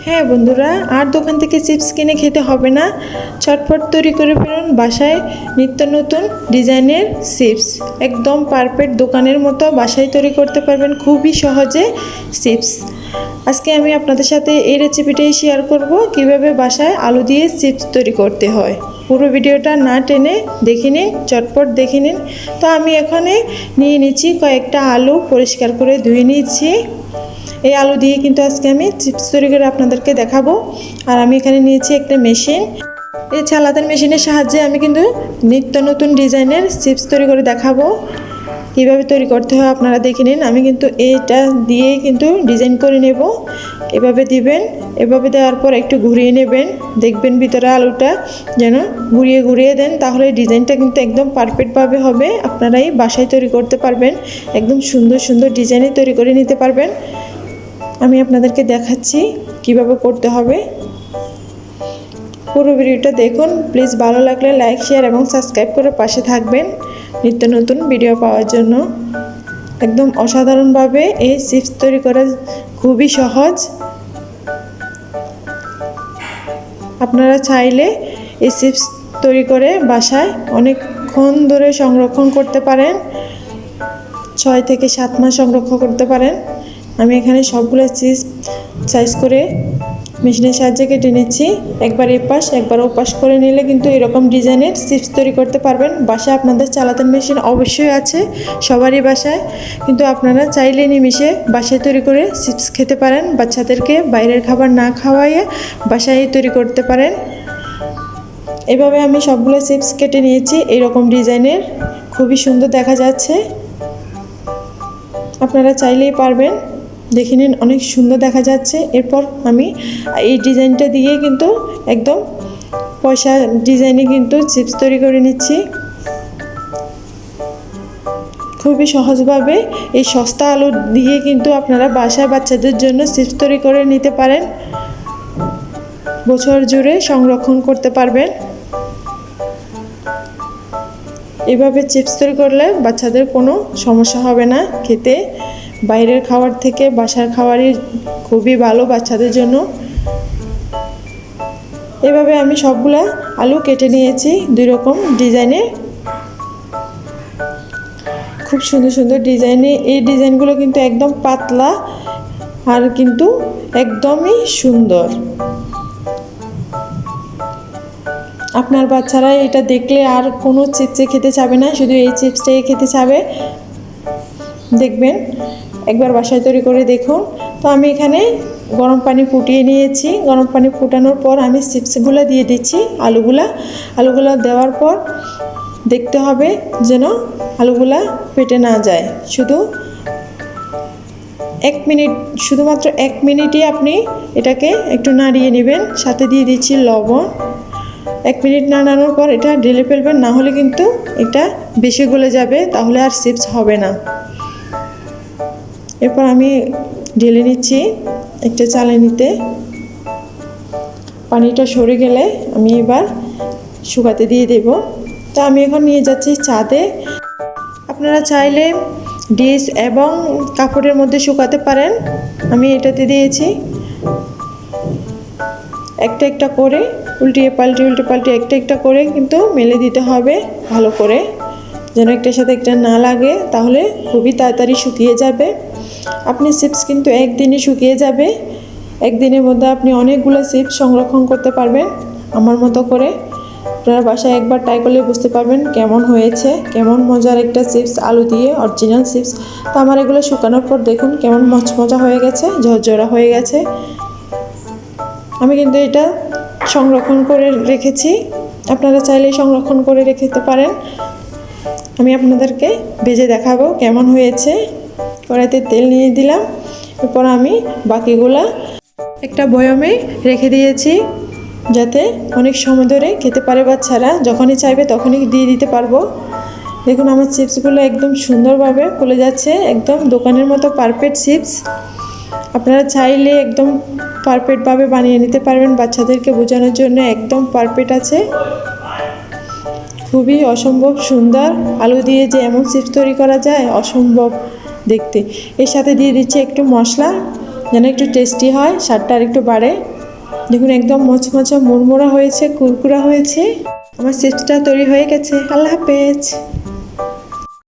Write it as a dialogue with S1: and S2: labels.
S1: হ্যাঁ বন্ধুরা, আর দোকান থেকে চিপস কিনে খেতে হবে না। চটপট তৈরি করে ফেলুন বাসায় নিত্য নতুন ডিজাইনের চিপস। একদম পারফেক্ট দোকানের মতো বাসায় তৈরি করতে পারবেন খুবই সহজে চিপস। আজকে আমি আপনাদের সাথে এই রেসিপিটাই শেয়ার করব কিভাবে বাসায় আলু দিয়ে চিপস তৈরি করতে হয়। পুরো ভিডিওটা না টেনে দেখে নিন, চটপট দেখে নিন। তো আমি এখানে নিয়ে নিচ্ছি কয়েকটা আলু, পরিষ্কার করে ধুয়ে নিচ্ছি। এই আলু দিয়ে কিন্তু আজকে আমি চিপস তৈরি করে আপনাদেরকে দেখাবো। আর আমি এখানে নিয়েছি একটা মেশিন। এই চালাতের মেশিনের সাহায্যে আমি কিন্তু নিত্য নতুন ডিজাইনের চিপস তৈরি করে দেখাবো। কীভাবে তৈরি করতে হয় আপনারা দেখে নিন। আমি কিন্তু এইটা দিয়েই কিন্তু ডিজাইন করে নেব। এভাবে দিবেন, এভাবে দেওয়ার পর একটু ঘুরিয়ে নেবেন, দেখবেন ভিতরে আলুটা যেন ঘুরিয়ে ঘুরিয়ে দেন, তাহলে ডিজাইনটা কিন্তু একদম পারফেক্টভাবে হবে। আপনারাই বাসায় তৈরি করতে পারবেন, একদম সুন্দর সুন্দর ডিজাইনে তৈরি করে নিতে পারবেন। আমি আপনাদেরকে দেখাচ্ছি কিভাবে করতে হবে। পুরো ভিডিওটা দেখুন প্লিজ। ভালো লাগলে লাইক, শেয়ার এবং সাবস্ক্রাইব করে পাশে থাকবেন নিত্য নতুন ভিডিও পাওয়ার জন্য। একদম অসাধারণভাবে এই চিপস তৈরি করা খুবই সহজ। আপনারা চাইলে এই চিপস তৈরি করে বাসায় অনেকক্ষণ ধরে সংরক্ষণ করতে পারেন, 6 থেকে 7 মাস সংরক্ষণ করতে পারেন। আমি এখানে সবগুলো চিপস সাইজ করে মেশিনের সাহায্যে কেটে নিচ্ছি। একবার এপাশ একবার ওপাশ করে নিলে কিন্তু এরকম ডিজাইনের চিপস তৈরি করতে পারবেন। বাসায় আপনাদের চালাতেন মেশিন অবশ্যই আছে সবারই বাসায়, কিন্তু আপনারা চাইলে নিমিশে বাসায় তৈরি করে চিপস খেতে পারেন। বাচ্চাদেরকে বাইরের খাবার না খাওয়াইয়ে বাসায় তৈরি করতে পারেন। এভাবে আমি সবগুলো চিপস কেটে নিয়েছি এরকম ডিজাইনের, খুবই সুন্দর দেখা যাচ্ছে। আপনারা চাইলেই পারবেন, দেখে নিন অনেক সুন্দর দেখা যাচ্ছে। এরপর আমি এই ডিজাইনটা দিয়ে কিন্তু একদম পয়সা ডিজাইনে কিন্তু চিপস তৈরি করে নিচ্ছি খুবই সহজভাবে। এই সস্তা আলু দিয়ে কিন্তু আপনারা বাসায় বাচ্চাদের জন্য চিপস তৈরি করে নিতে পারেন, বছর জুড়ে সংরক্ষণ করতে পারবেন। এভাবে চিপস তৈরি করলে বাচ্চাদের কোনো সমস্যা হবে না খেতে। বাইরের খাবার থেকে বাসার খাবারই খুবই ভালো বাচ্চাদের জন্য। এভাবে আমি সবগুলা আলু কেটে নিয়েছি 2 রকম ডিজাইনে, খুব সুন্দর সুন্দর ডিজাইনে। এই ডিজাইনগুলো কিন্তু একদম পাতলা আর কিন্তু একদমই সুন্দর। আপনার বাচ্চারা এটা দেখলে আর কোনো চিপসে খেতে চাবে না, শুধু এই চিপসটাই খেতে চাবে। দেখবেন, একবার বাসায় তৈরি করে দেখুন। তো আমি এখানে গরম পানি ফুটিয়ে নিয়েছি। গরম পানি ফুটানোর পর আমি চিপসগুলো দিয়ে দিচ্ছি। আলুগুলো দেওয়ার পর দেখতে হবে যেন আলুগুলা ফেটে না যায়। শুধুমাত্র 1 মিনিটই আপনি এটাকে একটু নাড়িয়ে নেবেন। সাথে দিয়ে দিচ্ছি লবণ। 1 মিনিট নাড়ানোর পর এটা ঢেলে ফেলবেন, না হলে কিন্তু এটা বেশি গলে যাবে, তাহলে আর চিপস হবে না। এরপর আমি ঢেলে নিচ্ছি একটা চালনিতে। পানিটা সরে গেলে আমি এবার শুকাতে দিয়ে দেব। তো আমি এখন নিয়ে যাচ্ছি ছাদে। আপনারা চাইলে ডিশ এবং কাপড়ের মধ্যে শুকাতে পারেন। আমি এটাতে দিয়েছি। একটা একটা করে উল্টিয়ে পাল্টে একটা একটা করে কিন্তু মেলে দিতে হবে ভালো করে, যেন একটার সাথে একটা না লাগে, তাহলে খুবই তাড়াতাড়ি শুকিয়ে যাবে। আপনি চিপস কিন্তু একদিনে শুকিয়ে যাবে। একদিনের মধ্যে আপনি অনেকগুলো চিপস সংরক্ষণ করতে পারবেন আমার মতো করে। আপনারা বাসায় একবার ট্রাই করলে বুঝতে পারবেন কেমন হয়েছে, কেমন মজার একটা চিপস আলু দিয়ে অরিজিনাল চিপস। তো আমার এগুলো শুকানোর পর দেখুন কেমন মচমচা হয়ে গেছে, ঝরঝরা হয়ে গেছে। আমি কিন্তু এটা সংরক্ষণ করে রেখেছি, আপনারা চাইলেই সংরক্ষণ করে রেখে পারেন। আমি আপনাদেরকে ভেজে দেখাবো কেমন হয়েছে। কড়াইতে তেল নিয়ে দিলাম। এরপর আমি বাকিগুলা একটা বয়মে রেখে দিয়েছি, যাতে অনেক সময় ধরে খেতে পারে বাচ্চারা, যখনই চাইবে তখনই দিয়ে দিতে পারবো। দেখুন আমার চিপসগুলো একদম সুন্দরভাবে ফুলে যাচ্ছে, একদম দোকানের মতো পারফেক্ট চিপস। আপনারা চাইলে একদম পারফেক্টভাবে বানিয়ে নিতে পারবেন, বাচ্চাদেরকে বোঝানোর জন্য একদম পারফেক্ট আছে। খুবই অসম্ভব সুন্দর আলু দিয়ে যে এমন চিপস তৈরি করা যায়, অসম্ভব দেখতে। এর সাথে দিয়ে দিচ্ছি একটু মশলা। যেন একটু টেস্টি হয়, স্বাদটা আর একটু বাড়ে। দেখুন একদম মচমচা মুড়মুড়া হয়েছে, কুরকুরা হয়েছে। আমার চিপসটা তৈরি হয়ে গেছে। আল্লাহ হাফেজ।